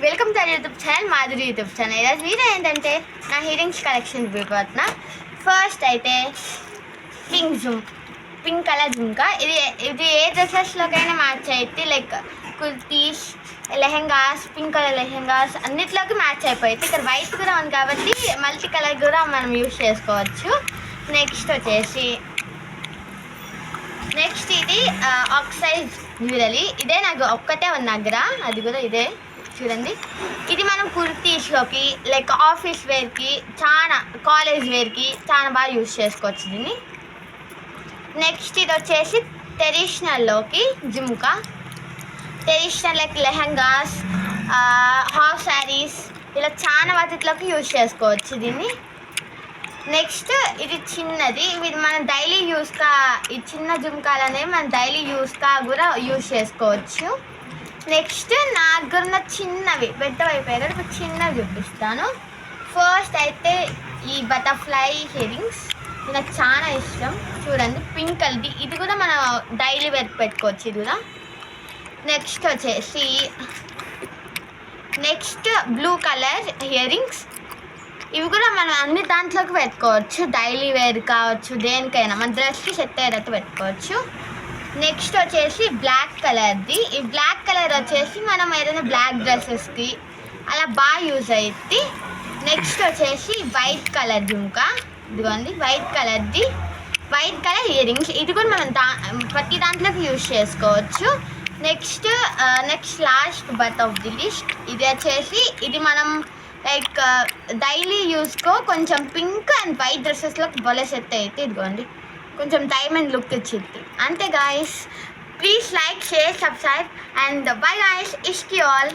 Welcome to YouTube channel Madhuri YouTube channel. ఈరోజు video ఏంటంటే నా ఇయరింగ్స్ కలెక్షన్ చూపిపోతున్నా. ఫస్ట్ అయితే పింక్ కలర్ జుంకా. ఇది ఏ డ్రెస్సెస్లోకైనా మ్యాచ్ అయితే, like kurtis, lehengas, pink colour lehengas అన్నిట్లోకి మ్యాచ్ అయిపోయింది. ఇక్కడ వైట్ కూడా ఉంది కాబట్టి మల్టీ కలర్ కూడా మనం యూజ్ చేసుకోవచ్చు. నెక్స్ట్ ఇది ఆక్సైజ్ జ్యువెలరీ. ఇదే నాకు ఒక్కటే ఉంది దగ్గర, అది కూడా ఇదే చూడండి. ఇది మనం కుర్తీస్లోకి, లైక్ ఆఫీస్ వేర్కి, చాలా కాలేజ్ వేర్కి చాలా బాగా యూజ్ చేసుకోవచ్చు దీన్ని. నెక్స్ట్ ఇది వచ్చేసి ట్రెడిషనల్లోకి jhumka. Traditional like lehengas, half saris, ఇలా చాలా వాటిలోకి యూజ్ చేసుకోవచ్చు దీన్ని. నెక్స్ట్ ఇది చిన్నది. ఇది మనం డైలీ యూస్గా, ఈ చిన్న జుమ్కాలు అనేవి మనం డైలీ యూస్గా కూడా యూజ్ చేసుకోవచ్చు. నెక్స్ట్ నా దగ్గర ఉన్న చిన్నవి పెద్ద అయిపోయాయి కదా, ఇప్పుడు చిన్నవి చూపిస్తాను. ఫస్ట్ అయితే ఈ బటర్ఫ్లై ఇయరింగ్స్. ఇది నాకు చాలా ఇష్టం. చూడండి, పింక్ కలర్ది. ఇది కూడా మనం డైలీ వేర్ పెట్టుకోవచ్చు ఇది కూడా. Next blue colour earrings. ఇవి కూడా మనం అన్ని దాంట్లోకి పెట్టుకోవచ్చు, డైలీ వేర్ కావచ్చు, దేనికైనా మన డ్రెస్కి సెట్ అయ్యేటట్టు పెట్టుకోవచ్చు. నెక్స్ట్ వచ్చేసి బ్లాక్ కలర్ది. ఈ బ్లాక్ కలర్ వచ్చేసి మనం ఏదైనా బ్లాక్ డ్రెస్సెస్కి అలా బాగా యూజ్ అవుతుంది. నెక్స్ట్ వచ్చేసి వైట్ కలర్ జుంకా. ఇదిగోండి వైట్ కలర్ది, వైట్ కలర్ ఇయరింగ్స్. ఇది కూడా మనం ప్రతి దాంట్లోకి యూజ్ చేసుకోవచ్చు. Next last but of the list ఇది వచ్చేసి, ఇది మనం లైక్ డైలీ యూస్కో కొంచెం పింక్ అండ్ వైట్ డ్రెస్సెస్లో భలే సెట్ అయితే. ఇదిగోండి కొంచెం డైమండ్ లుక్ ఇచ్చింది. అంతే guys, please like, share, subscribe and bye guys. ఇష్కి ఆల్.